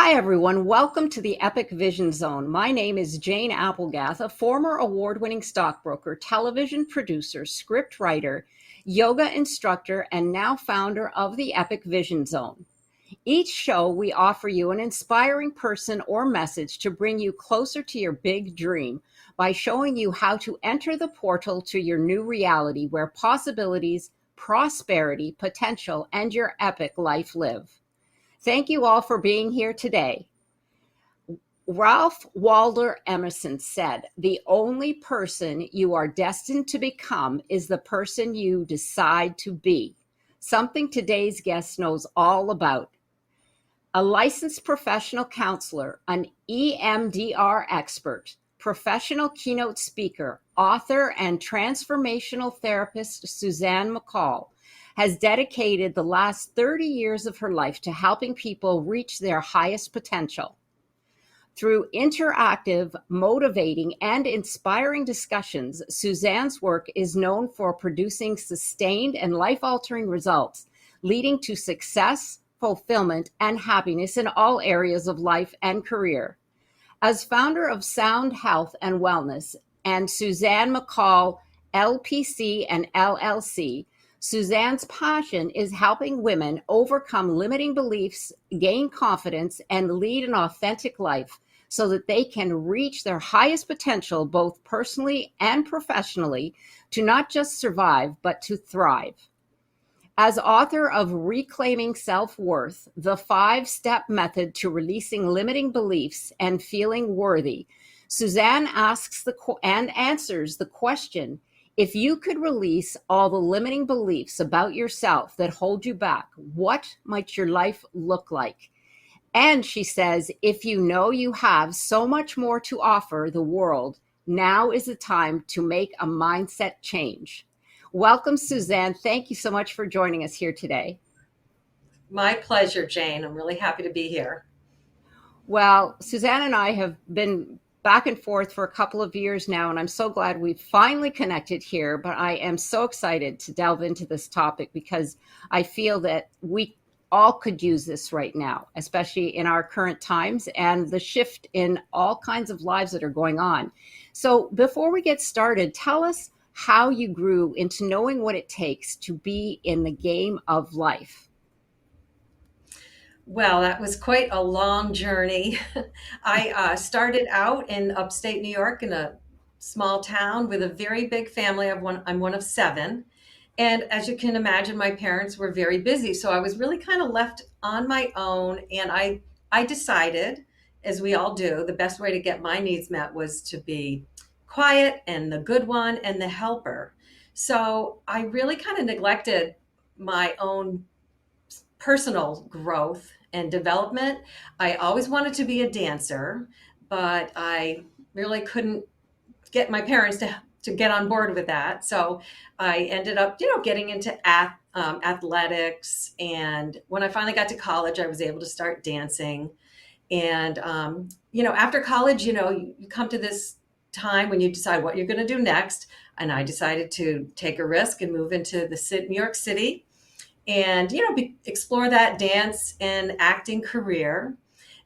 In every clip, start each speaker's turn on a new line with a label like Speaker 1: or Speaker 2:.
Speaker 1: Hi, everyone. Welcome to the Epic Vision Zone. My name is Jane Applegath, a former award-winning stockbroker, television producer, script writer, yoga instructor, and now founder of the Epic Vision Zone. Each show, we offer you an inspiring person or message to bring you closer to your big dream by showing you how to enter the portal to your new reality where possibilities, prosperity, potential, and your epic life live. Thank you all for being here today. Ralph Waldo Emerson said, "The only person you are destined to become is the person you decide to be," something today's guest knows all about. A licensed professional counselor, an EMDR expert, professional keynote speaker, author, and transformational therapist Suzanne McColl has dedicated the last 30 years of her life to helping people reach their highest potential. Through interactive, motivating, and inspiring discussions, Suzanne's work is known for producing sustained and life-altering results, leading to success, fulfillment, and happiness in all areas of life and career. As founder of Sound Health and Wellness and Suzanne McColl, LPC and LLC, Suzanne's passion is helping women overcome limiting beliefs, gain confidence, and lead an authentic life so that they can reach their highest potential both personally and professionally to not just survive, but to thrive. As author of Reclaiming Self-Worth, the 5-step method to releasing limiting beliefs and feeling worthy, Suzanne asks and answers the question, if you could release all the limiting beliefs about yourself that hold you back, what might your life look like? And she says, if you know you have so much more to offer the world, now is the time to make a mindset change. Welcome, Suzanne. Thank you so much for joining us here today.
Speaker 2: My pleasure, Jane. I'm really happy to be here.
Speaker 1: Well, Suzanne and I have been back and forth for a couple of years now, and I'm so glad we've finally connected here. But I am so excited to delve into this topic because I feel that we all could use this right now, especially in our current times and the shift in all kinds of lives that are going on. So before we get started, tell us how you grew into knowing what it takes to be in the game of life.
Speaker 2: Well, that was quite a long journey. I started out in upstate New York in a small town with a very big family. I'm one of 7. And as you can imagine, my parents were very busy. So I was really kind of left on my own. And I decided, as we all do, the best way to get my needs met was to be quiet and the good one and the helper. So I really kind of neglected my own personal growth and development. I always wanted to be a dancer, but I really couldn't get my parents to get on board with that. So I ended up, getting into athletics. And when I finally got to college, I was able to start dancing. And, after college, you come to this time when you decide what you're going to do next. And I decided to take a risk and move into New York City and explore that dance and acting career.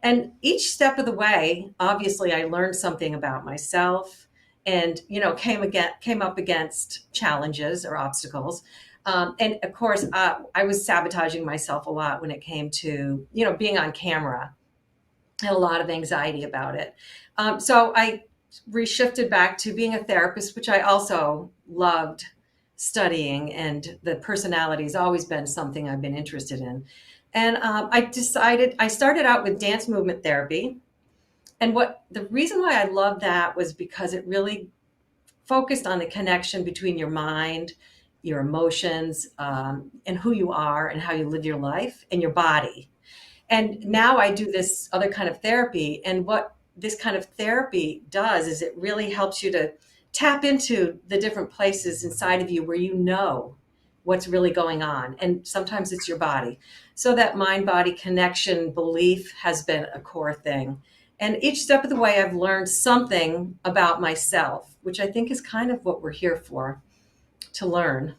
Speaker 2: And each step of the way, obviously, I learned something about myself, and came up against challenges or obstacles. And of course, I was sabotaging myself a lot when it came to being on camera. I had a lot of anxiety about it. So I reshifted back to being a therapist, which I also loved studying, and the personality has always been something I've been interested in. And I started out with dance movement therapy. And the reason why I loved that was because it really focused on the connection between your mind, your emotions, and who you are and how you live your life, and your body. And now I do this other kind of therapy. And what this kind of therapy does is it really helps you to tap into the different places inside of you where you know what's really going on. And sometimes it's your body. So that mind-body connection belief has been a core thing. And each step of the way, I've learned something about myself, which I think is kind of what we're here for, to learn.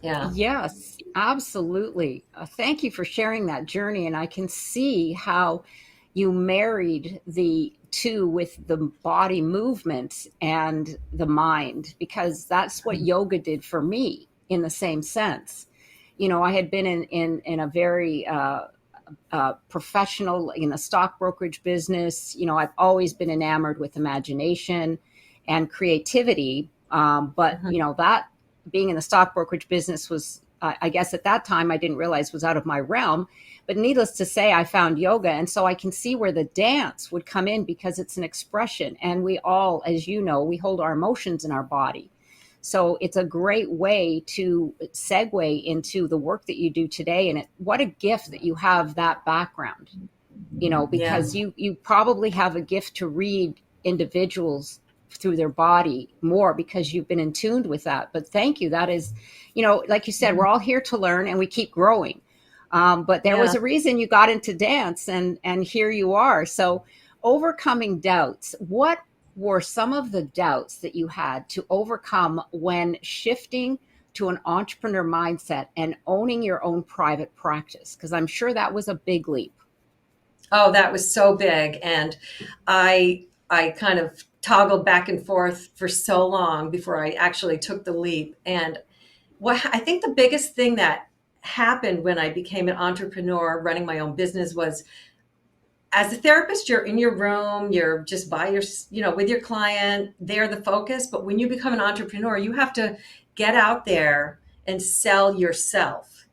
Speaker 2: Yeah.
Speaker 1: Yes, absolutely. Thank you for sharing that journey. And I can see how you married the two with the body movement and the mind, because that's what yoga did for me in the same sense. I had been in a very professional in the stock brokerage business. I've always been enamored with imagination and creativity. But
Speaker 2: Mhm.
Speaker 1: that being in the stock brokerage business was, I guess at that time, I didn't realize was out of my realm. But needless to say, I found yoga. And so I can see where the dance would come in because it's an expression. And we all, as you know, we hold our emotions in our body. So it's a great way to segue into the work that you do today. And what a gift that you have that background,
Speaker 2: Yeah.
Speaker 1: because you probably have a gift to read individuals through their body more because you've been in tuned with that. But thank you. That is, like you said, we're all here to learn and we keep growing. But there
Speaker 2: Yeah.
Speaker 1: was a reason you got into dance, and here you are. So overcoming doubts, what were some of the doubts that you had to overcome when shifting to an entrepreneur mindset and owning your own private practice? Because I'm sure that was a big leap.
Speaker 2: Oh, that was so big. And I kind of toggled back and forth for so long before I actually took the leap. And what I think the biggest thing that happened when I became an entrepreneur running my own business was, as a therapist, you're in your room, you're just by your, with your client, they're the focus. But when you become an entrepreneur, you have to get out there and sell yourself.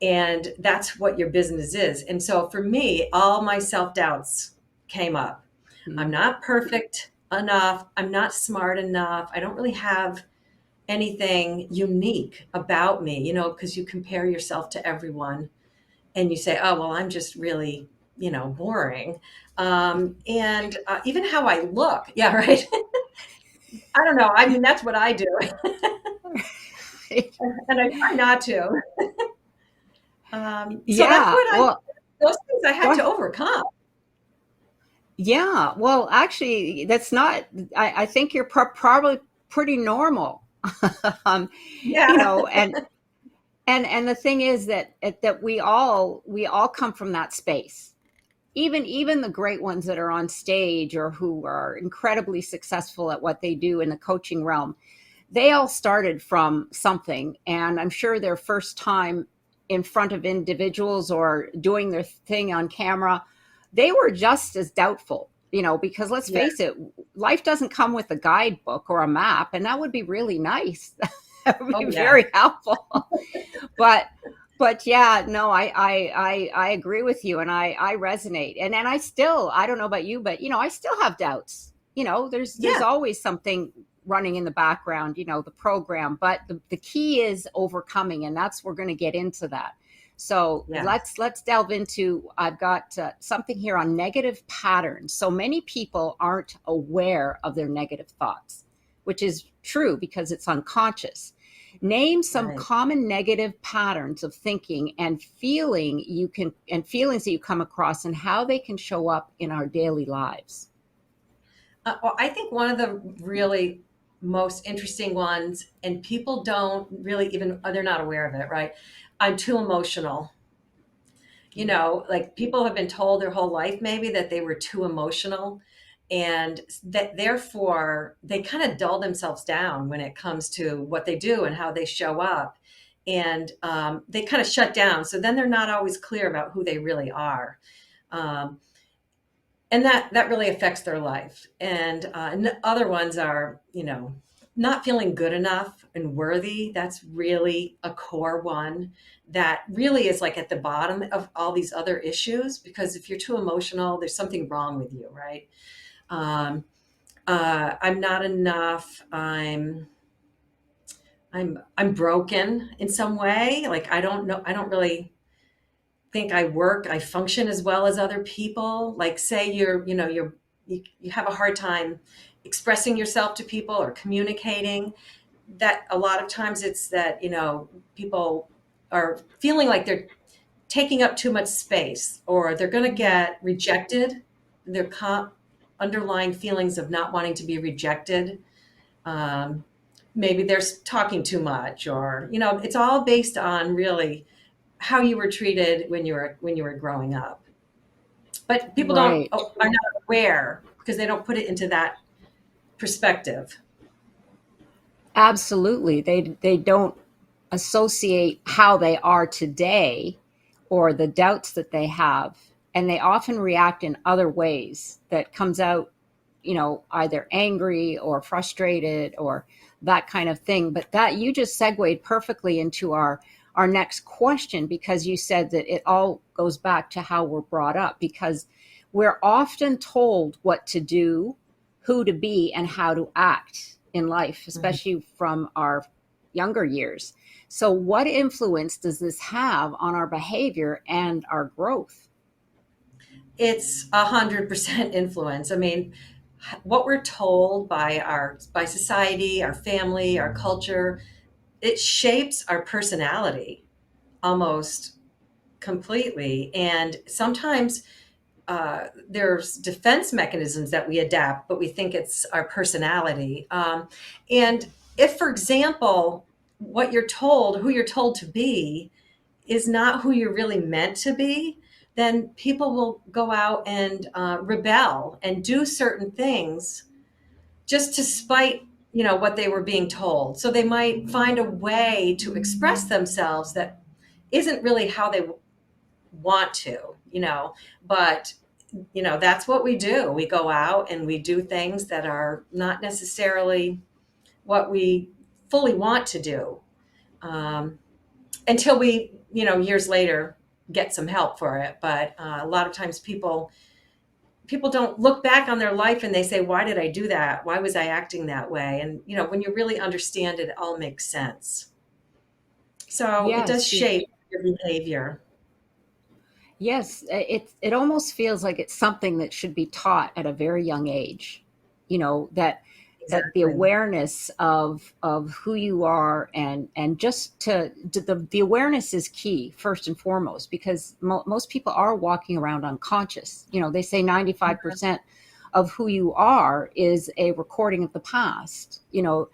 Speaker 2: And that's what your business is. And so for me, all my self doubts came up. I'm
Speaker 1: Hmm.
Speaker 2: not perfect enough. I'm not smart enough. I don't really have anything unique about me, because you compare yourself to everyone and you say, oh, well, I'm just really, boring. And even how I look. Yeah, right. I don't know. I mean, that's what I do. And I try not to. So that's
Speaker 1: Yeah,
Speaker 2: what
Speaker 1: well,
Speaker 2: those things I had
Speaker 1: go
Speaker 2: to
Speaker 1: ahead.
Speaker 2: overcome.
Speaker 1: Yeah, well, actually, that's not. I think you're probably pretty normal. um,
Speaker 2: Yeah.
Speaker 1: and the thing is that we all come from that space. Even the great ones that are on stage or who are incredibly successful at what they do in the coaching realm, they all started from something. And I'm sure their first time in front of individuals or doing their thing on camera, they were just as doubtful, because let's
Speaker 2: Yeah.
Speaker 1: face it, life doesn't come with a guidebook or a map, and that would be really nice. That would
Speaker 2: Oh,
Speaker 1: be
Speaker 2: yeah.
Speaker 1: very helpful. but but yeah, no, I agree with you, and I resonate. And I don't know about you, but I still have doubts. There's
Speaker 2: Yeah.
Speaker 1: always something running in the background, the program. But the key is overcoming, and that's we're going to get into that. So
Speaker 2: Yeah.
Speaker 1: let's delve into. I've got something here on negative patterns. So many people aren't aware of their negative thoughts, which is true because it's unconscious. Name some
Speaker 2: Right.
Speaker 1: common negative patterns of thinking and feelings that you come across and how they can show up in our daily lives.
Speaker 2: Well, I think one of the really most interesting ones, and people don't really even, they're not aware of it, right? I'm too emotional. Like people have been told their whole life maybe that they were too emotional, and that therefore they kind of dull themselves down when it comes to what they do and how they show up. And they kind of shut down. So then they're not always clear about who they really are. Um, and that really affects their life. And other ones are, not feeling good enough and worthy. That's really a core one that really is like at the bottom of all these other issues, because if you're too emotional, there's something wrong with you, right? um, I'm not enough. I'm broken in some way. Like I don't know, I don't really think I function as well as other people. Like say you have a hard time expressing yourself to people or communicating. That a lot of times it's that, people are feeling like they're taking up too much space, or they're going to get rejected. Their underlying feelings of not wanting to be rejected. Um, maybe they're talking too much, or it's all based on really how you were treated when you were growing up. But people don't
Speaker 1: Right.
Speaker 2: are not aware because they don't put it into that perspective.
Speaker 1: Absolutely. They don't associate how they are today or the doubts that they have, and they often react in other ways that comes out, either angry or frustrated or that kind of thing. But that you just segued perfectly into our next question, because you said that it all goes back to how we're brought up, because we're often told what to do, who to be, and how to act in life,
Speaker 2: Mhm.
Speaker 1: especially from our younger years. So what influence does this have on our behavior and our growth?
Speaker 2: It's 100% influence. I mean, what we're told by society, our family, our culture, it shapes our personality almost completely. And sometimes there's defense mechanisms that we adapt, but we think it's our personality. And if, for example, what you're told, who you're told to be, is not who you're really meant to be, then people will go out and rebel and do certain things just to spite what they were being told. So they might find a way to express themselves that isn't really how they want to. But that's what we do. We go out and we do things that are not necessarily what we fully want to do, um, until we years later get some help for it. But a lot of times people don't look back on their life and they say, why did I do that? Why was I acting that way? And when you really understand it, it all makes sense. So it does
Speaker 1: Yes,
Speaker 2: shape your behavior.
Speaker 1: yes, it almost feels like it's something that should be taught at a very young age. That the
Speaker 2: Exactly.
Speaker 1: awareness of who you are, and just the awareness is key first and foremost, because most people are walking around unconscious. They say 95% of who you are is a recording of the past. Your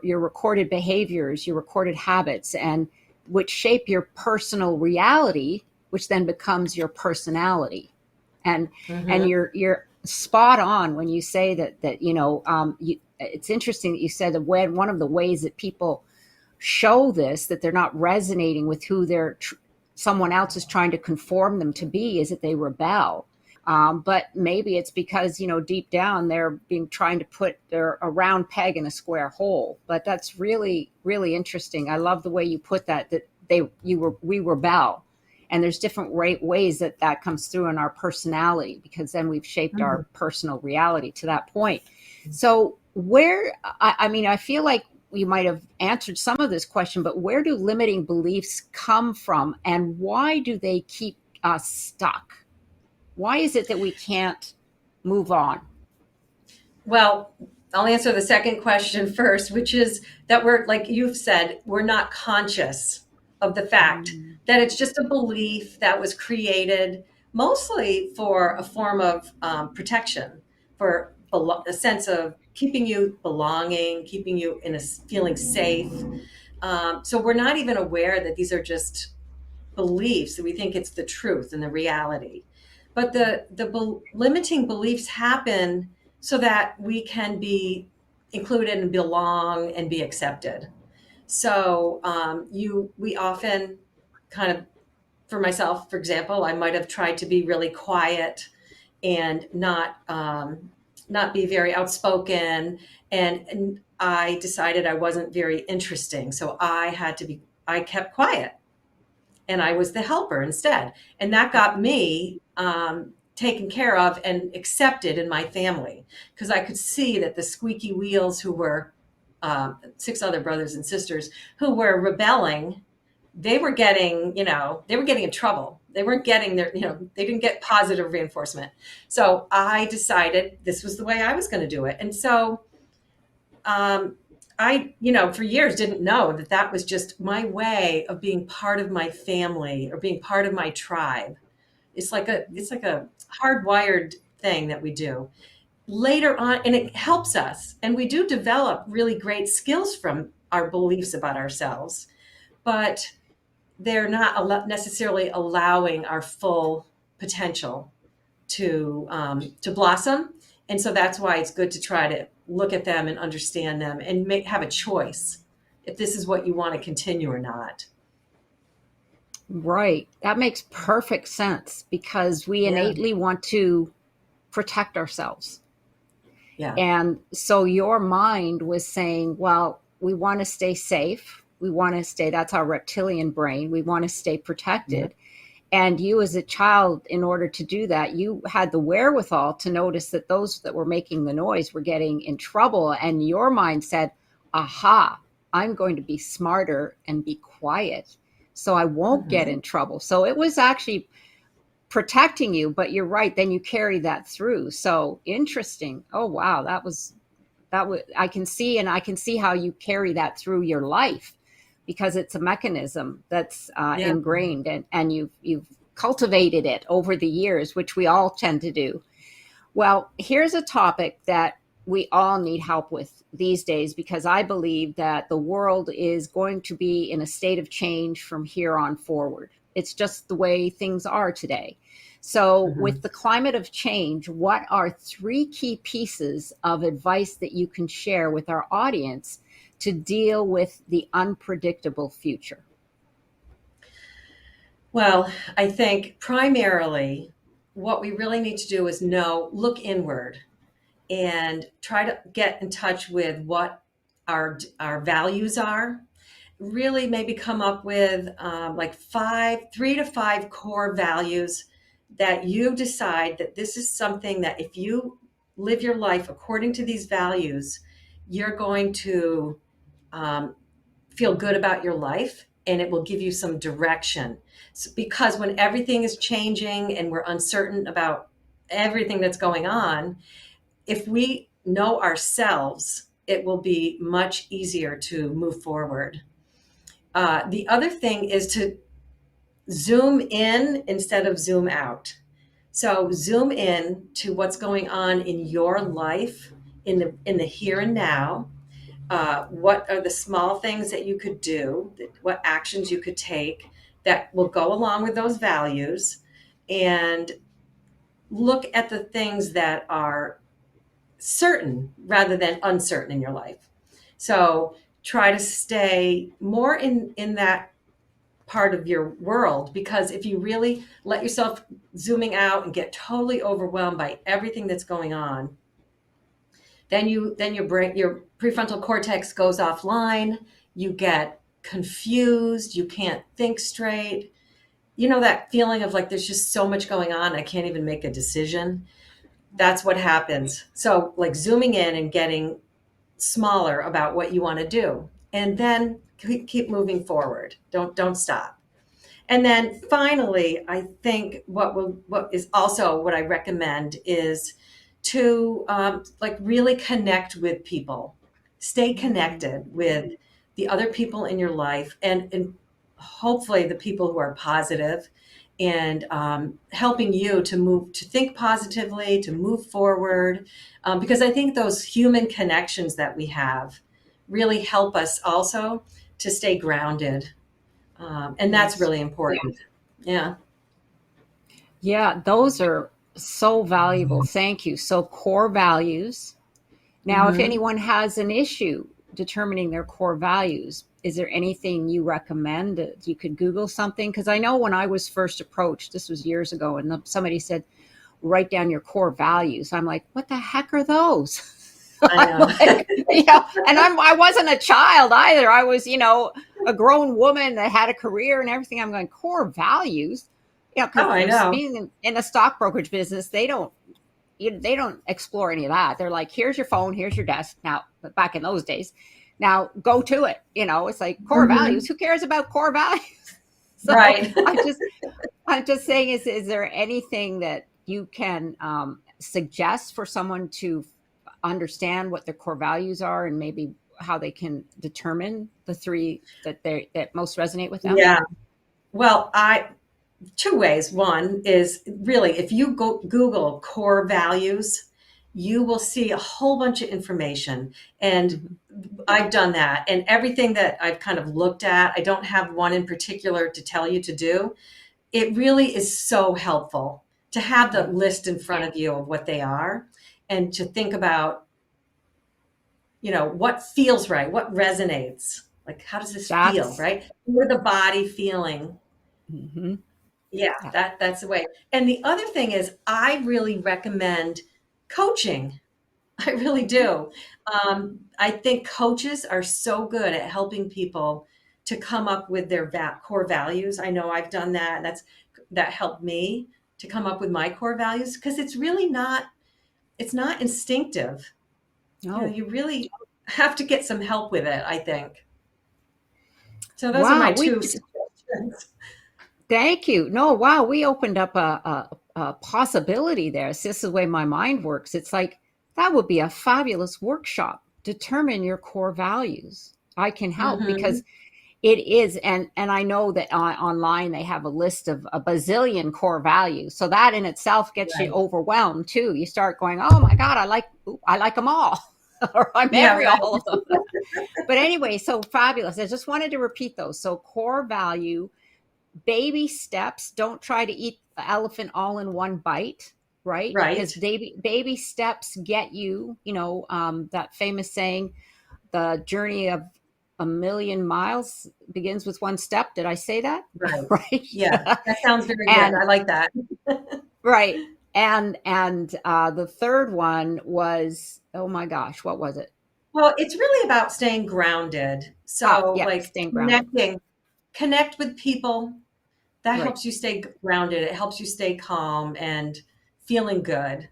Speaker 1: recorded behaviors, your recorded habits, and which shape your personal reality, which then becomes your personality. And
Speaker 2: Hmm.
Speaker 1: you're spot on when you say that it's interesting that you said that when one of the ways that people show this, that they're not resonating with who someone else is trying to conform them to be, is that they rebel. But maybe it's because deep down they're being trying to put a round peg in a square hole. But that's really, really interesting. I love the way you put that we rebel, and there's different ways that comes through in our personality, because then we've shaped
Speaker 2: Hmm.
Speaker 1: our personal reality to that point. So I mean, I feel like you might have answered some of this question, but where do limiting beliefs come from, and why do they keep us stuck? Why is it that we can't move on?
Speaker 2: Well, I'll answer the second question first, which is that we're, like you've said, we're not conscious of the fact
Speaker 1: Mm.
Speaker 2: that it's just a belief that was created mostly for a form of protection, for a sense of keeping you belonging, keeping you in a feeling safe. So we're not even aware that these are just beliefs, that we think it's the truth and the reality. But the limiting beliefs happen so that we can be included and belong and be accepted. So we often kind of, for myself, for example, I might have tried to be really quiet and not be very outspoken, and I decided I wasn't very interesting, so I kept quiet and I was the helper instead. And that got me taken care of and accepted in my family, because I could see that the squeaky wheels, who were six other brothers and sisters who were rebelling, they were getting in trouble. They weren't getting they didn't get positive reinforcement. So I decided this was the way I was going to do it. And so um, for years didn't know that that was just my way of being part of my family or being part of my tribe. It's like a hardwired thing that we do. later on, and it helps us. And we do develop really great skills from our beliefs about ourselves, but they're not necessarily allowing our full potential to blossom. And so that's why it's good to try to look at them and understand them and have a choice if this is what you want to continue or not.
Speaker 1: Right. That makes perfect sense because we
Speaker 2: Yeah.
Speaker 1: innately want to protect ourselves.
Speaker 2: Yeah.
Speaker 1: And so your mind was saying, well, we want to stay safe. We want to stay, that's our reptilian brain. We want to stay
Speaker 2: Yeah.
Speaker 1: protected. And you, as a child, in order to do that, you had the wherewithal to notice that those that were making the noise were getting in trouble. And your mind said, aha, I'm going to be smarter and be quiet so I won't get
Speaker 2: Mhm.
Speaker 1: in trouble. So it was actually protecting you, but you're right. Then you carry that through. So interesting. Oh, wow. That was I can see, and I can see how you carry that through your life because it's a mechanism that's
Speaker 2: Yeah.
Speaker 1: ingrained, and you've cultivated it over the years, which we all tend to do. Well, here's a topic that we all need help with these days because I believe that the world is going to be in a state of change from here on forward. It's just the way things are today. So, with
Speaker 2: Mhm.
Speaker 1: the climate of change, what are three key pieces of advice that you can share with our audience to deal with the unpredictable future?
Speaker 2: Well, I think primarily what we really need to do is look inward and try to get in touch with what our values are. Really, maybe come up with like 3 to 5 core values that you decide that this is something that if you live your life according to these values, you're going to um, feel good about your life and it will give you some direction. So, because when everything is changing and we're uncertain about everything that's going on, if we know ourselves, it will be much easier to move forward. The other thing is to zoom in instead of zoom out. So zoom in to what's going on in your life in the here and now. What are the small things that you could do? What actions you could take that will go along with those values, and look at the things that are certain rather than uncertain in your life. So try to stay more in that part of your world, because if you really let yourself zooming out and get totally overwhelmed by everything that's going on, then your prefrontal cortex goes offline, you get confused, you can't think straight. You know that feeling of like there's just so much going on, I can't even make a decision. That's what happens. So like zooming in and getting smaller about what you want to do, and then keep moving forward. Don't stop. And then finally, I think what is also what I recommend is to like really connect with people, stay connected with the other people in your life, and hopefully the people who are positive and helping you to think positively, to move forward, because I think those human connections that we have really help us also to stay grounded, and that's
Speaker 1: Yes.
Speaker 2: really important. Yeah.
Speaker 1: Yeah, those are so valuable. Thank you. So, core values. Now, if
Speaker 2: Hmm.
Speaker 1: anyone has an issue determining their core values, is there anything you recommend that you could Google something? Because I know when I was first approached, this was years ago, and somebody said, write down your core values. I'm like, what the heck are those?
Speaker 2: I
Speaker 1: I'm
Speaker 2: know.
Speaker 1: like, and I wasn't a child either. I was, a grown woman that had a career and everything. I'm going, core values,
Speaker 2: Oh, I
Speaker 1: because
Speaker 2: know.
Speaker 1: being in a stock brokerage business, they don't explore any of that. They're like, here's your phone, here's your desk. Now, but back in those days, now go to it. It's like core values.
Speaker 2: Hmm.
Speaker 1: Who cares about core values? So
Speaker 2: Right.
Speaker 1: I'm just saying, is there anything that you can suggest for someone to understand what their core values are and maybe how they can determine the three that most resonate with them?
Speaker 2: Yeah. Well, I two ways. One is really if you go Google core values, you will see a whole bunch of information. And
Speaker 1: Mhm.
Speaker 2: I've done that. And everything that I've kind of looked at, I don't have one in particular to tell you to do. It really is so helpful to have the
Speaker 1: Yeah.
Speaker 2: list in front of you of what they are and to think about, what feels right, what resonates. Like, how does this feel,
Speaker 1: That's
Speaker 2: right? What are the body feeling?
Speaker 1: mhm.
Speaker 2: Yeah,
Speaker 1: Yeah.
Speaker 2: that's the way. And the other thing is, I really recommend coaching. I really
Speaker 1: Mhm.
Speaker 2: do. I think coaches are so good at helping people to come up with their core values. I know I've done that. That helped me to come up with my core values because it's not instinctive.
Speaker 1: No.
Speaker 2: You really have to get some help with it, I think. So those are my
Speaker 1: Wow,
Speaker 2: two suggestions.
Speaker 1: thank you. No, wow, we opened up a possibility there. So this is the way my mind works. It's like that would be a fabulous workshop. Determine your core values. I can help
Speaker 2: Hmm.
Speaker 1: because it is, and I know that online they have a list of a bazillion core values. So that in itself gets you
Speaker 2: Right.
Speaker 1: overwhelmed too. You start going, "Oh my God, I like them all," or "I'm
Speaker 2: Yeah,
Speaker 1: every
Speaker 2: right.
Speaker 1: all of them." But anyway, so fabulous. I just wanted to repeat those. So core value, baby steps. Don't try to eat the elephant all in one bite, right? Because
Speaker 2: Right.
Speaker 1: baby steps get you. That famous saying, "The journey of a million miles begins with one step." Did I say that?
Speaker 2: Right.
Speaker 1: Right.
Speaker 2: Yeah, that sounds very good.
Speaker 1: And
Speaker 2: I like that.
Speaker 1: right. And the third one was, oh my gosh, what was it?
Speaker 2: Well, it's really about staying grounded.
Speaker 1: Ah,
Speaker 2: So,
Speaker 1: yeah,
Speaker 2: like
Speaker 1: staying grounded.
Speaker 2: connect with people. That
Speaker 1: Right.
Speaker 2: helps you stay grounded. It helps you stay calm and feeling good.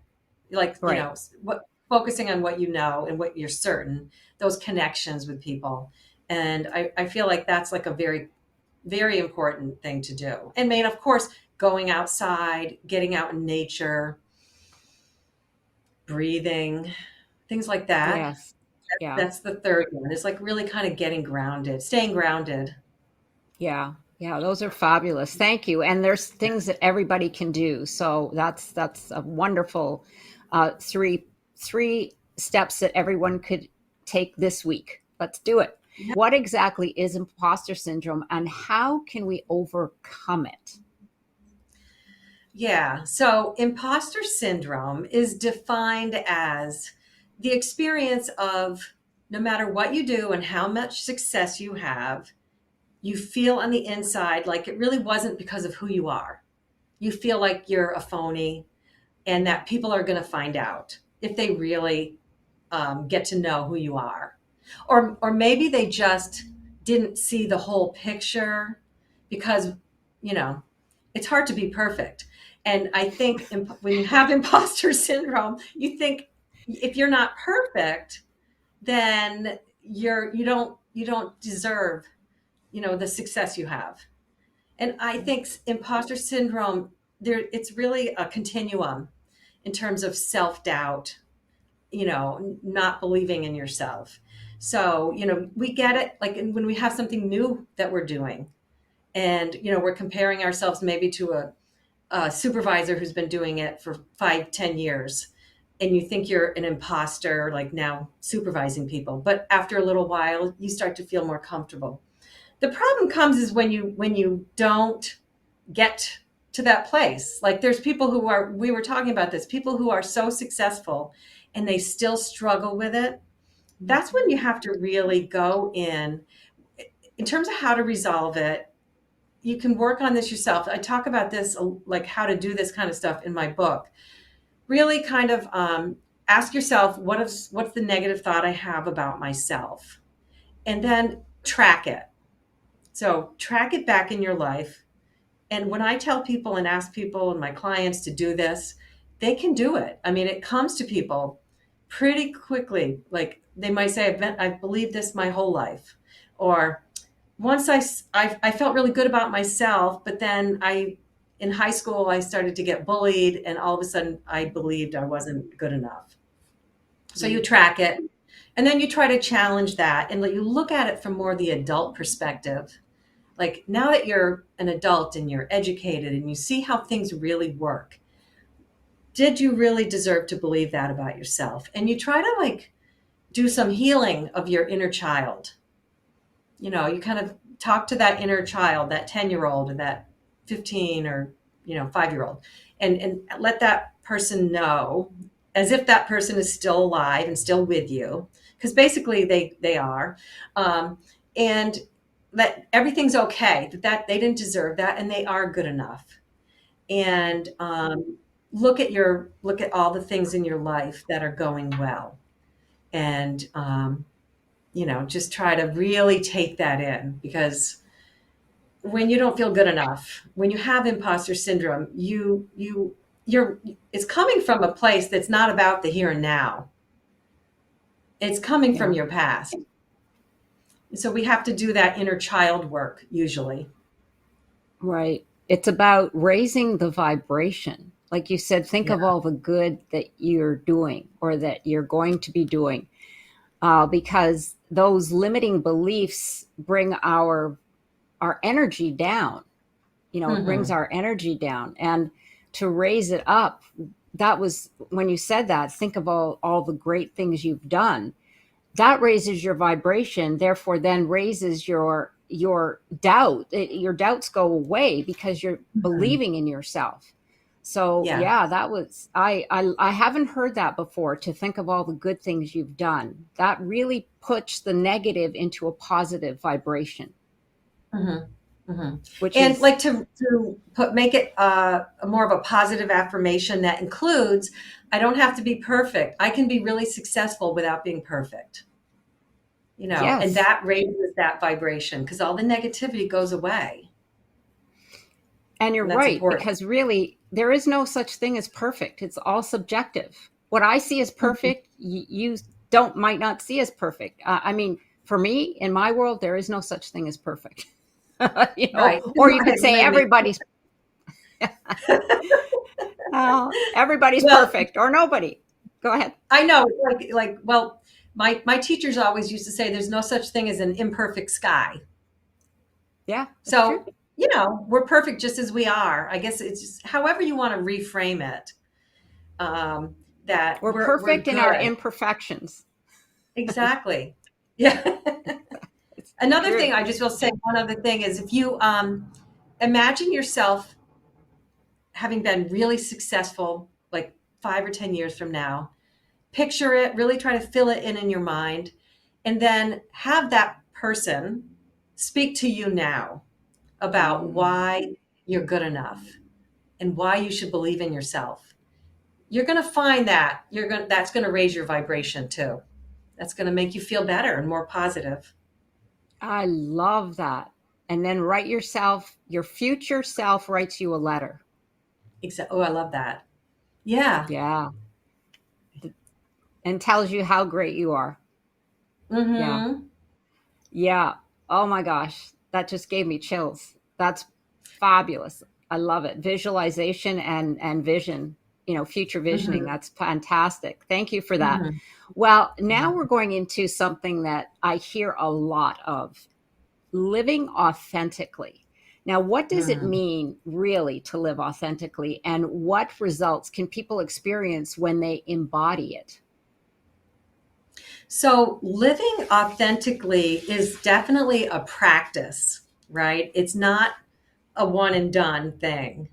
Speaker 2: Like,
Speaker 1: Right.
Speaker 2: what focusing on what you know and what you're certain, those connections with people. And I feel like that's like a very, very important thing to do. And main, of course, going outside, getting out in nature, breathing, things like that.
Speaker 1: Yes. Yeah.
Speaker 2: That's the third one. It's like really kind of getting grounded, staying grounded.
Speaker 1: Yeah. Yeah, those are fabulous. Thank you. And there's things that everybody can do. So that's a wonderful three steps that everyone could take this week. Let's do it.
Speaker 2: Yeah.
Speaker 1: What exactly is imposter syndrome and how can we overcome it?
Speaker 2: Yeah. So imposter syndrome is defined as the experience of no matter what you do and how much success you have, you feel on the inside like it really wasn't because of who you are. You feel like you're a phony and that people are going to find out if they really get to know who you are. Or maybe they just didn't see the whole picture because, you know, it's hard to be perfect. And I think when you have imposter syndrome, you think if you're not perfect, then you don't deserve, the success you have. And I think imposter syndrome, it's really a continuum in terms of self-doubt, not believing in yourself. So, we get it like when we have something new that we're doing and, we're comparing ourselves maybe to a supervisor who's been doing it for 5, 10 years. And you think you're an imposter, like now supervising people. But after a little while, you start to feel more comfortable. The problem comes is when you don't get to that place. Like there's people we were talking about this, people who are so successful and they still struggle with it. That's when you have to really go in terms of how to resolve it. You can work on this yourself. I talk about this, like how to do this kind of stuff in my book. Really kind of ask yourself, what's the negative thought I have about myself? And then track it. So track it back in your life. And when I tell people and ask people and my clients to do this, they can do it. I mean, it comes to people pretty quickly. Like they might say, I've believed this my whole life. Or once I felt really good about myself, but then in high school, I started to get bullied and all of a sudden I believed I wasn't good enough. So you
Speaker 1: Mm.
Speaker 2: track it and then you try to challenge that and you look at it from more the adult perspective. Like now that you're an adult and you're educated and you see how things really work, did you really deserve to believe that about yourself? And you try to like do some healing of your inner child. You kind of talk to that inner child, that 10-year-old or that 15 or 5-year-old, and let that person know, as if that person is still alive and still with you, because basically they are, and that everything's okay, that they didn't deserve that and they are good enough. And look at all the things in your life that are going well, and just try to really take that in, because when you don't feel good enough, when you have imposter syndrome, you're it's coming from a place that's not about the here and now. It's coming from
Speaker 1: Yeah.
Speaker 2: your past. So we have to do that inner child work usually.
Speaker 1: Right. It's about raising the vibration. Like you said, think
Speaker 2: Yeah.
Speaker 1: of all the good that you're doing or that you're going to be doing, because those limiting beliefs bring our energy down. It brings
Speaker 2: Hmm.
Speaker 1: our energy down, and to raise it up. That was when you said that. Think of all the great things you've done. That raises your vibration, therefore then raises your doubt. Your doubts go away because you're
Speaker 2: Hmm.
Speaker 1: believing in yourself. So
Speaker 2: Yeah.
Speaker 1: yeah, that was I haven't heard that before, to think of all the good things you've done. That really puts the negative into a positive vibration,
Speaker 2: Hmm. Hmm.
Speaker 1: which
Speaker 2: And
Speaker 1: is
Speaker 2: like to make it more of a positive affirmation that includes, I don't have to be perfect. I can be really successful without being perfect. And
Speaker 1: yes.
Speaker 2: that raises that vibration because all the negativity goes away.
Speaker 1: And you're
Speaker 2: And that's
Speaker 1: right,
Speaker 2: important.
Speaker 1: because really there is no such thing as perfect. It's all subjective. What I see as
Speaker 2: Mhm.
Speaker 1: perfect, you don't might not see as perfect. I mean, for me, in my world, there is no such thing as perfect.
Speaker 2: Right.
Speaker 1: Or you could
Speaker 2: Right.
Speaker 1: say everybody's
Speaker 2: Well,
Speaker 1: perfect or nobody. Go ahead.
Speaker 2: I know, well, my teachers always used to say there's no such thing as an imperfect sky.
Speaker 1: Yeah, that's true.
Speaker 2: So, we're perfect just as we are. I guess it's just however you want to reframe it. Um, that
Speaker 1: We're
Speaker 2: we're
Speaker 1: perfect in our
Speaker 2: good.
Speaker 1: imperfections.
Speaker 2: Exactly. Yeah.
Speaker 1: It's
Speaker 2: Another
Speaker 1: true.
Speaker 2: thing I just will say, one other thing is, if you imagine yourself having been really successful, like 5 or 10 years from now, picture it, really try to fill it in your mind, and then have that person speak to you now about
Speaker 1: Mm.
Speaker 2: why you're good enough and why you should believe in yourself. You're going to find that that's going to raise your vibration too. That's going to make you feel better and more positive.
Speaker 1: I love that. And then write yourself, your future self writes you a letter.
Speaker 2: Oh, I love that. Yeah.
Speaker 1: Yeah. And tells you how great you are. Yeah.
Speaker 2: Mm-hmm.
Speaker 1: Yeah. Oh my gosh. That just gave me chills. That's fabulous. I love it. Visualization and vision, future visioning.
Speaker 2: Mm-hmm.
Speaker 1: That's fantastic. Thank you for that.
Speaker 2: Mm-hmm.
Speaker 1: Well, now
Speaker 2: Yeah.
Speaker 1: we're going into something that I hear a lot of: living authentically. Now, what does it
Speaker 2: Mm.
Speaker 1: mean really to live authentically, and what results can people experience when they embody it?
Speaker 2: So living authentically is definitely a practice, right? It's not a one and done thing.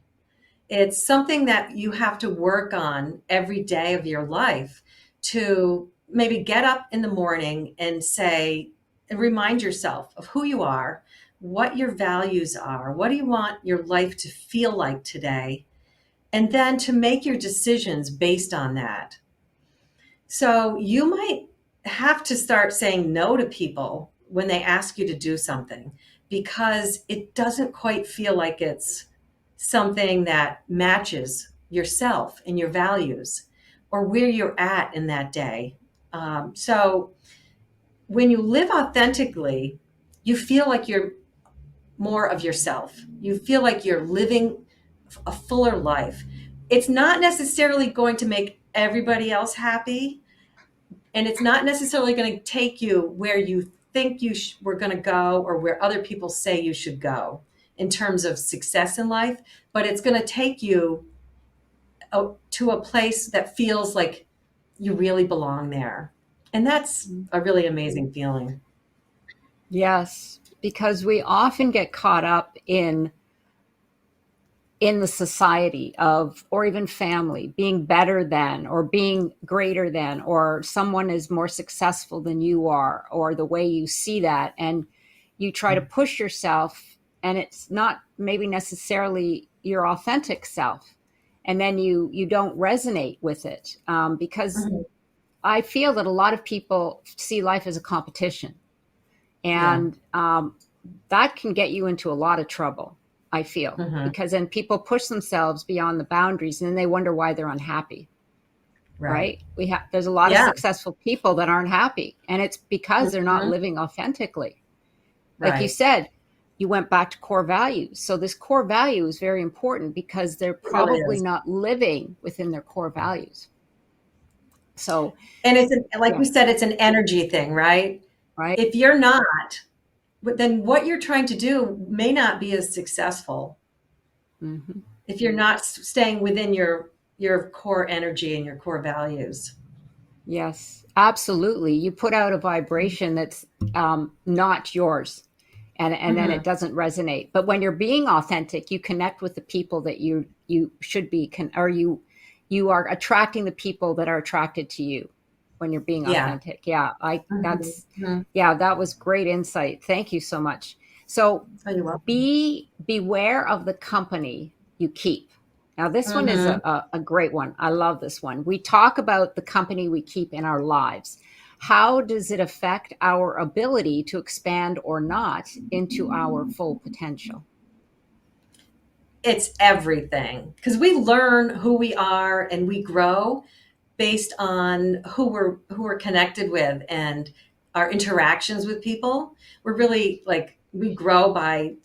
Speaker 2: It's something that you have to work on every day of your life, to maybe get up in the morning and say, and remind yourself of who you are, what your values are, what do you want your life to feel like today, and then to make your decisions based on that. So you might have to start saying no to people when they ask you to do something, because it doesn't quite feel like it's something that matches yourself and your values or where you're at in that day. So when you live authentically, you feel like you're more of yourself. You feel like you're living a fuller life. It's not necessarily going to make everybody else happy, and it's not necessarily going to take you where you think were going to go, or where other people say you should go in terms of success in life, but it's going to take you to a place that feels like you really belong there. And that's a really amazing feeling.
Speaker 1: Yes, because we often get caught up in the society of, or even family, being better than, or being greater than, or someone is more successful than you are, or the way you see that. And you try to push yourself, and it's not maybe necessarily your authentic self. And then you don't resonate with it, because I feel that a lot of people see life as a competition.
Speaker 2: Yeah.
Speaker 1: And that can get you into a lot of trouble, I feel,
Speaker 2: Hmm.
Speaker 1: because then people push themselves beyond the boundaries, and then they wonder why they're unhappy.
Speaker 2: Right.
Speaker 1: Right? There's a lot of
Speaker 2: Yeah.
Speaker 1: successful people that aren't happy, and it's because they're not
Speaker 2: Hmm.
Speaker 1: living authentically. Like you
Speaker 2: Right.
Speaker 1: said, you went back to core values. So this core value is very important because they're
Speaker 2: It really
Speaker 1: probably
Speaker 2: is.
Speaker 1: not living within their core values. So,
Speaker 2: And like
Speaker 1: yeah,
Speaker 2: you said, it's an energy thing, right?
Speaker 1: right.
Speaker 2: If you're not, then what you're trying to do may not be as successful
Speaker 1: Hmm.
Speaker 2: if you're not staying within your core energy and your core values.
Speaker 1: Yes, absolutely. You put out a vibration that's not yours, and then it
Speaker 2: Hmm.
Speaker 1: doesn't resonate. But when you're being authentic, you connect with the people that you should be, or you are attracting the people that are attracted to you when you're being
Speaker 2: Yeah.
Speaker 1: authentic. Yeah, I that's
Speaker 2: Hmm.
Speaker 1: yeah, that was great insight. Thank you so much. So
Speaker 2: Oh, you're welcome.
Speaker 1: beware of the company you keep. Now, this one is
Speaker 2: Hmm.
Speaker 1: a great one. I love this one. We talk about the company we keep in our lives. How does it affect our ability to expand or not into our full potential?
Speaker 2: It's everything because we learn who we are and we grow based on who we're connected with and our interactions with people. We're really like we grow by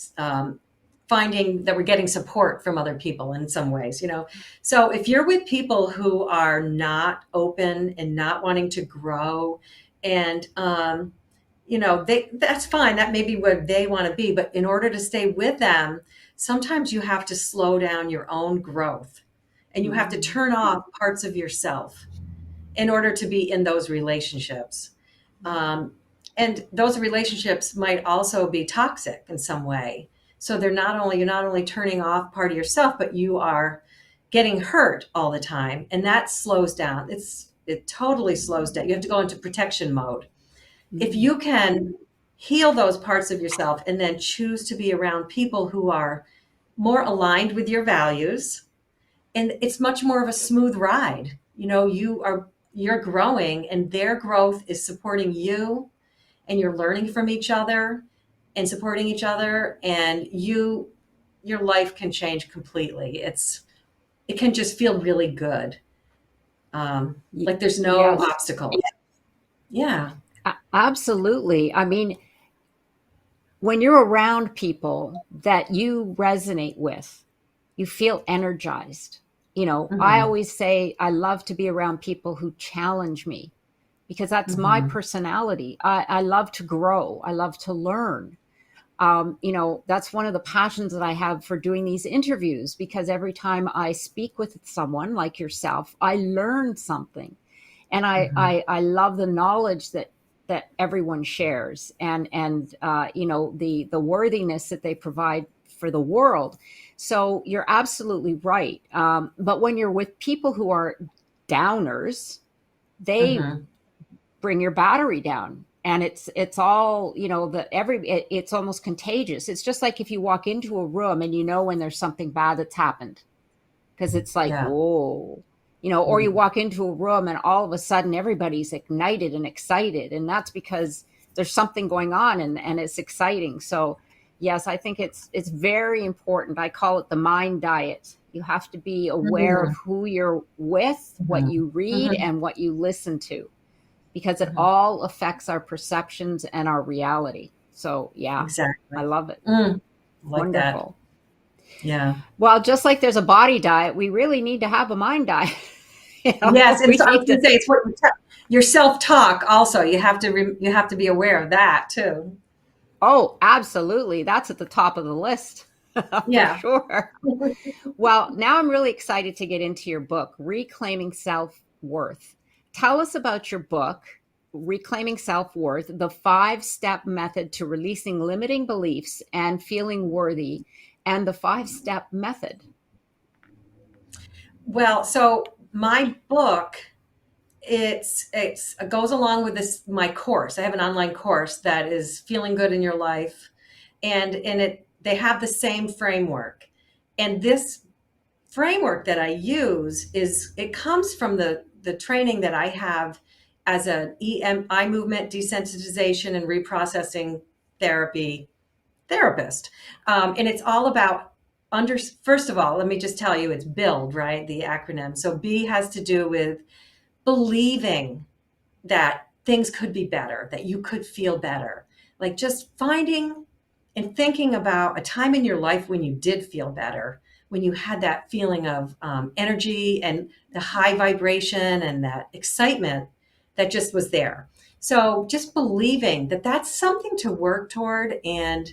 Speaker 2: finding that we're getting support from other people in some ways, you know. So if you're with people who are not open and not wanting to grow, and that's fine. That may be where they want to be, but in order to stay with them, sometimes you have to slow down your own growth and you have to
Speaker 1: Mm-hmm.
Speaker 2: turn off parts of yourself in order to be in those relationships. Um, and those relationships might also be toxic in some way. So you're not only turning off part of yourself, but you are getting hurt all the time. And that slows down. It totally slows down. You have to go into protection mode. If
Speaker 1: Mm-hmm.
Speaker 2: you can heal those parts of yourself and then choose to be around people who are more aligned with your values, and it's much more of a smooth ride. You're growing and their growth is supporting you, and you're learning from each other and supporting each other, and your life can change completely. It can just feel really good. Like there's no
Speaker 1: Yes,
Speaker 2: obstacle. Yeah.
Speaker 1: absolutely. I mean, when you're around people that you resonate with, you feel energized. I
Speaker 2: Hmm.
Speaker 1: always say I love to be around people who challenge me because that's my
Speaker 2: Hmm.
Speaker 1: personality. I love to grow, I love to learn. That's one of the passions that I have for doing these interviews, because every time I speak with someone like yourself, I learn something. And
Speaker 2: Hmm.
Speaker 1: I love the knowledge that everyone shares, and the worthiness that they provide for the world. So you're absolutely right. But when you're with people who are downers, they
Speaker 2: Hmm.
Speaker 1: bring your battery down, and it's all, it's almost contagious. It's just like if you walk into a room and when there's something bad that's happened, because it's like,
Speaker 2: Yeah.
Speaker 1: whoa, or you
Speaker 2: Mhm.
Speaker 1: walk into a room and all of a sudden everybody's ignited and excited, and that's because there's something going on, and it's exciting. So yes, I think it's very important. I call it the mind diet. You have to be aware of
Speaker 2: Mhm.
Speaker 1: who you're with, what
Speaker 2: Mhm.
Speaker 1: you read,
Speaker 2: Mhm.
Speaker 1: and what you listen to, because it
Speaker 2: Mhm.
Speaker 1: all affects our perceptions and our reality. So yeah, I
Speaker 2: Exactly.
Speaker 1: love it.
Speaker 2: Like that.
Speaker 1: Wonderful.
Speaker 2: Yeah.
Speaker 1: Well, just like there's a body diet, we really need to have a mind diet.
Speaker 2: Yes, and
Speaker 1: We
Speaker 2: so I was
Speaker 1: need
Speaker 2: going
Speaker 1: to.
Speaker 2: to say it's what your self-talk also. You have to be aware of that too.
Speaker 1: Oh, absolutely. That's at the top of the list. For
Speaker 2: Yeah.
Speaker 1: sure. Well, now I'm really excited to get into your book, Reclaiming Self Worth. Tell us about your book, Reclaiming Self Worth, the 5-step method to releasing limiting beliefs and feeling worthy, and the 5-step method.
Speaker 2: Well, so my book, it goes along with this my course. I have an online course that is feeling good in your life, and in it they have the same framework. And this framework that I use is it comes from the training that I have as an eye movement desensitization and reprocessing therapy therapist. And it's all about first of all, let me just tell you, it's build, right? The acronym. So B has to do with believing that things could be better, that you could feel better. Like just finding and thinking about a time in your life when you did feel better, when you had that feeling of energy and the high vibration and that excitement that just was there. So just believing that that's something to work toward and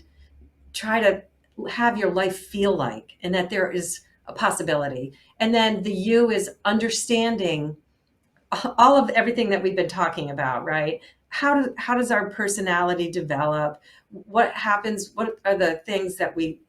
Speaker 2: try to have your life feel like, and that there is a possibility. And then the U is understanding all of everything that we've been talking about, right? How does our personality develop? What happens? What are the things that we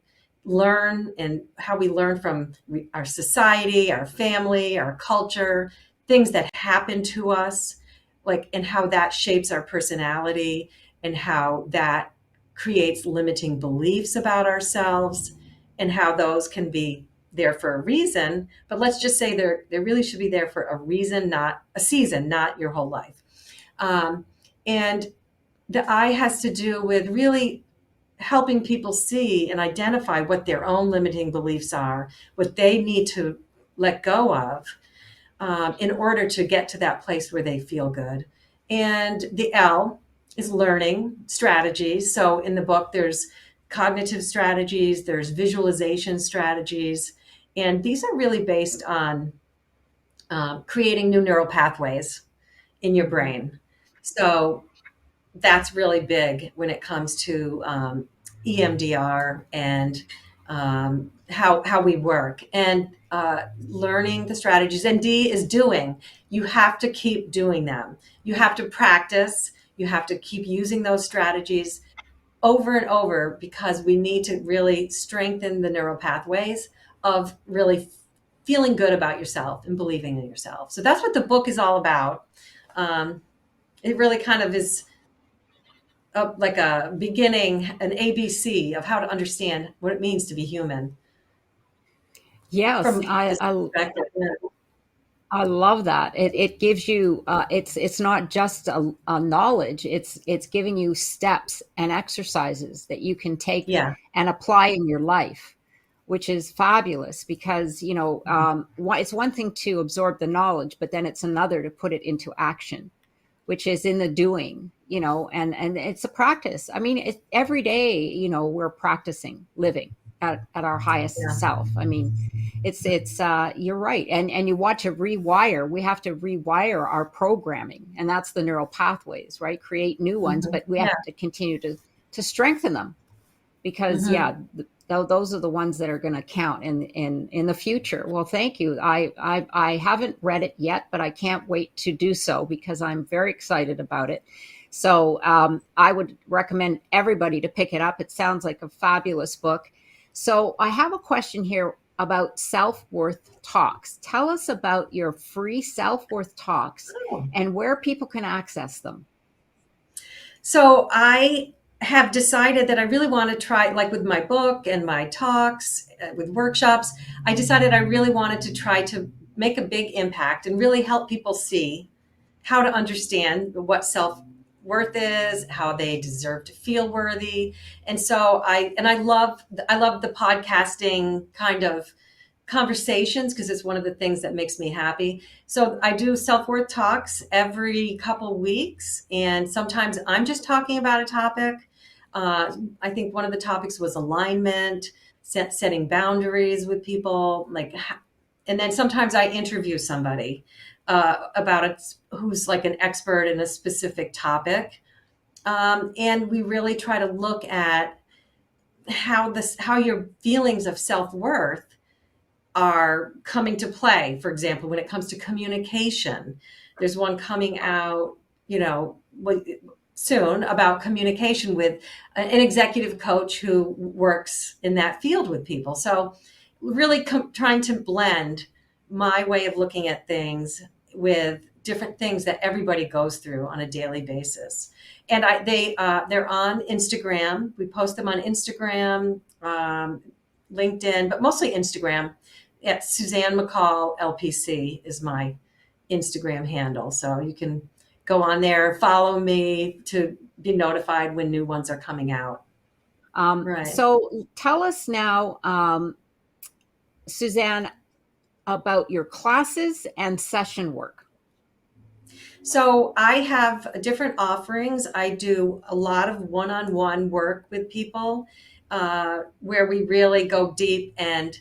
Speaker 2: learn, and how we learn from our society, our family, our culture, things that happen to us, like, and how that shapes our personality, and how that creates limiting beliefs about ourselves, and how those can be there for a reason, but let's just say they really should be there for a reason, not a season, not your whole life. And the I has to do with really helping people see and identify what their own limiting beliefs are, what they need to let go of, in order to get to that place where they feel good. And the L is learning strategies. So in the book, there's cognitive strategies, there's visualization strategies, and these are really based on creating new neural pathways in your brain. So that's really big when it comes to EMDR and how we work, and learning the strategies. And D is doing. You have to keep doing them. You have to practice. You have to keep using those strategies over and over, because we need to really strengthen the neural pathways of really feeling good about yourself and believing in yourself. So that's what the book is all about. It really kind of is like a beginning, an ABC of how to understand what it means to be human
Speaker 1: Yes,
Speaker 2: from this perspective. Yeah.
Speaker 1: I love that. It gives you it's not just a knowledge. It's giving you steps and exercises that you can take
Speaker 2: Yeah.
Speaker 1: and apply in your life, which is fabulous because it's one thing to absorb the knowledge, but then it's another to put it into action, which is in the doing. And it's a practice. I mean, every day, we're practicing living at our highest
Speaker 2: Yeah.
Speaker 1: self. I mean, it's you're right. And you want to rewire. We have to rewire our programming, and that's the neural pathways, right? Create new ones,
Speaker 2: Hmm.
Speaker 1: but we have
Speaker 2: Yeah.
Speaker 1: to continue to strengthen them because
Speaker 2: Hmm.
Speaker 1: those are the ones that are going to count in the future. Well, thank you. I haven't read it yet, but I can't wait to do so because I'm very excited about it. So I would recommend everybody to pick it up. It sounds like a fabulous book. So I have a question here about self-worth talks. Tell us about your free self-worth talks
Speaker 2: Oh.
Speaker 1: and where people can access them.
Speaker 2: So I have decided that I really want to try, like with my book and my talks, with workshops, I decided I really wanted to try to make a big impact and really help people see how to understand what self worth is, how they deserve to feel worthy. And so I love the podcasting kind of conversations, because it's one of the things that makes me happy. So I do self-worth talks every couple weeks, and sometimes I'm just talking about a topic. I think one of the topics was alignment, setting boundaries with people, and then sometimes I interview somebody about it who's like an expert in a specific topic, and we really try to look at how your feelings of self-worth are coming to play. For example, when it comes to communication, there's one coming out, soon about communication with an executive coach who works in that field with people. So really trying to blend my way of looking at things with different things that everybody goes through on a daily basis. And they're on Instagram. We post them on Instagram, LinkedIn, but mostly Instagram. Yeah, Suzanne McColl LPC is my Instagram handle. So you can go on there, follow me to be notified when new ones are coming out. Right.
Speaker 1: So tell us now, Suzanne, about your classes and session work.
Speaker 2: So I have different offerings. I do a lot of one-on-one work with people where we really go deep and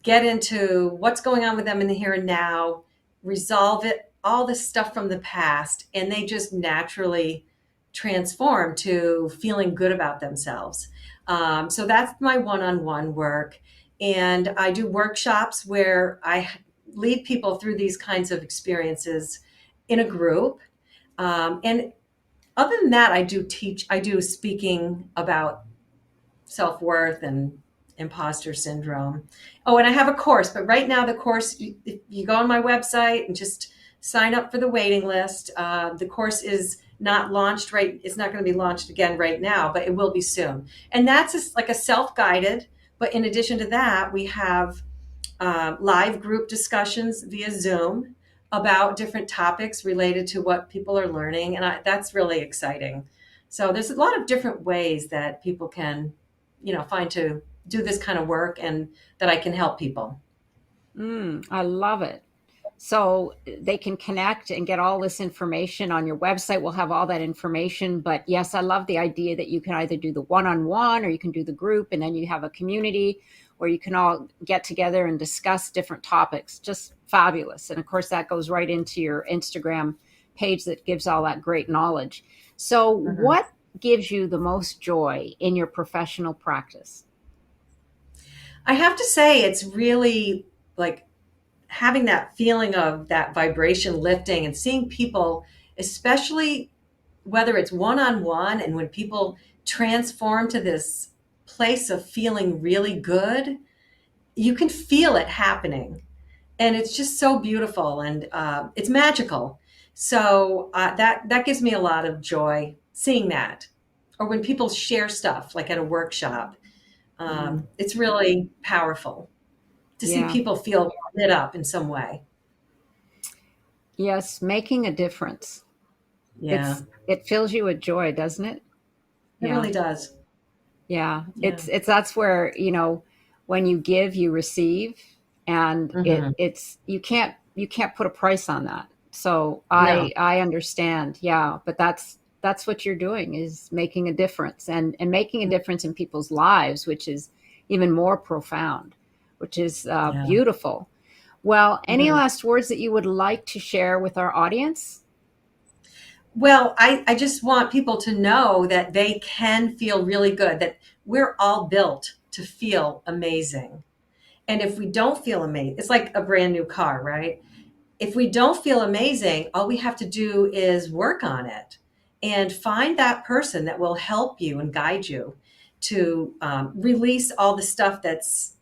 Speaker 2: get into what's going on with them in the here and now, resolve it, all this stuff from the past, and they just naturally transform to feeling good about themselves. So that's my one-on-one work. And I do workshops where I lead people through these kinds of experiences in a group. And other than that, I do speaking about self-worth and imposter syndrome. Oh, and I have a course, but right now the course, if you go on my website and just sign up for the waiting list. The course is not launched it's not going to be launched again right now, but it will be soon. And that's just like a self-guided, but in addition to that, we have live group discussions via Zoom about different topics related to what people are learning. And that's really exciting. So there's a lot of different ways that people can, find to do this kind of work and that I can help people.
Speaker 1: I love it. So they can connect and get all this information on your website. We'll have all that information. But yes, I love the idea that you can either do the one-on-one or you can do the group, and then you have a community where you can all get together and discuss different topics. Just fabulous. And of course, that goes right into your Instagram page that gives all that great knowledge. So
Speaker 2: Mhm.
Speaker 1: what gives you the most joy in your professional practice?
Speaker 2: I have to say, it's really like having that feeling of that vibration lifting and seeing people, especially whether it's one on one and when people transform to this place of feeling really good, you can feel it happening. And it's just so beautiful and it's magical. So that gives me a lot of joy seeing that. Or when people share stuff, like at a workshop,
Speaker 1: Mm,
Speaker 2: it's really powerful to see
Speaker 1: yeah.
Speaker 2: people feel lit up in some way.
Speaker 1: Yes, making a difference.
Speaker 2: Yeah,
Speaker 1: It fills you with joy, doesn't it?
Speaker 2: it
Speaker 1: Yeah.
Speaker 2: really does.
Speaker 1: Yeah.
Speaker 2: Yeah.
Speaker 1: It's that's where, when you give, you receive, and
Speaker 2: Hmm.
Speaker 1: you can't put a price on that. So
Speaker 2: No.
Speaker 1: I understand. Yeah, but that's what you're doing, is making a difference, and making a difference in people's lives, which is even more profound, which is
Speaker 2: Yeah.
Speaker 1: beautiful. Well, any
Speaker 2: Mhm.
Speaker 1: last words that you would like to share with our audience?
Speaker 2: Well, I just want people to know that they can feel really good, that we're all built to feel amazing. And if we don't feel amazing, it's like a brand new car, right? If we don't feel amazing, all we have to do is work on it and find that person that will help you and guide you to release all the stuff that's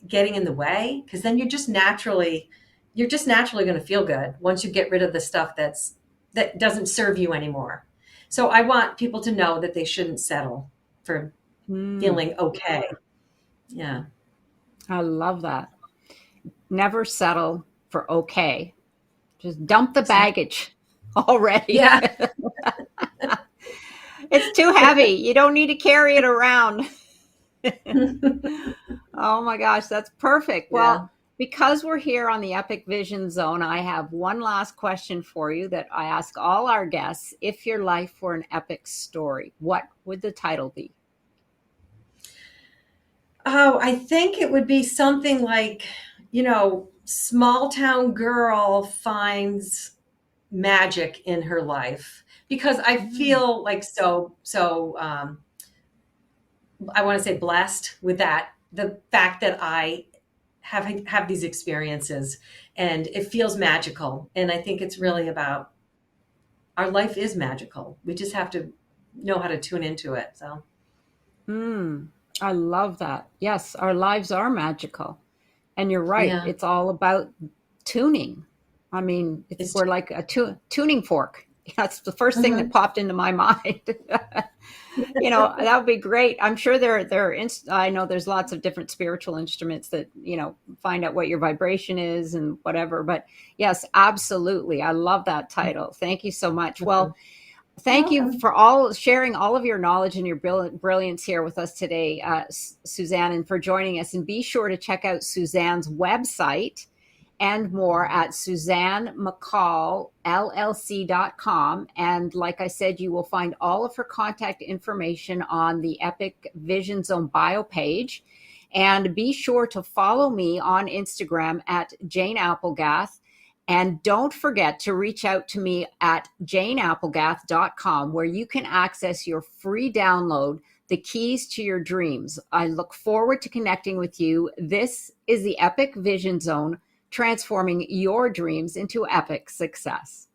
Speaker 2: getting in the way. Because then you're just naturally going to feel good once you get rid of the stuff that doesn't serve you anymore. So I want people to know that they shouldn't settle for
Speaker 1: Hmm,
Speaker 2: feeling okay. Yeah.
Speaker 1: I love that. Never settle for okay. Just dump the
Speaker 2: Exactly.
Speaker 1: baggage already.
Speaker 2: Yeah.
Speaker 1: It's too heavy. You don't need to carry it around. Oh my gosh, that's perfect.
Speaker 2: Yeah.
Speaker 1: Well, because we're here on the Epic Vision Zone, I have one last question for you that I ask all our guests. If your life were an epic story, what would the title be?
Speaker 2: Oh, I think it would be something like, small town girl finds magic in her life because I
Speaker 1: Mm,
Speaker 2: feel like so I want to say blessed with that, the fact that I have these experiences, and it feels magical. And I think it's really about our life is magical. We just have to know how to tune into it. So,
Speaker 1: Mm, I love that. Yes, our lives are magical. And you're right.
Speaker 2: yeah,
Speaker 1: It's all about tuning. I mean,
Speaker 2: it's
Speaker 1: we're like a tuning fork. That's the first thing that
Speaker 2: mhm.
Speaker 1: popped into my mind. That would be great. I'm sure I know there's lots of different spiritual instruments that, find out what your vibration is and whatever. But yes, absolutely. I love that title. Thank you so much. Well,
Speaker 2: You're
Speaker 1: thank you
Speaker 2: welcome.
Speaker 1: for all sharing all of your knowledge and your brilliance here with us today, Suzanne, and for joining us. And be sure to check out Suzanne's website and more at SuzanneMcCollLLC.com. And like I said, you will find all of her contact information on the Epic Vision Zone bio page. And be sure to follow me on Instagram at Jane Applegath. And don't forget to reach out to me at janeapplegath.com, where you can access your free download, The Keys to Your Dreams. I look forward to connecting with you. This is the Epic Vision Zone, transforming your dreams into epic success.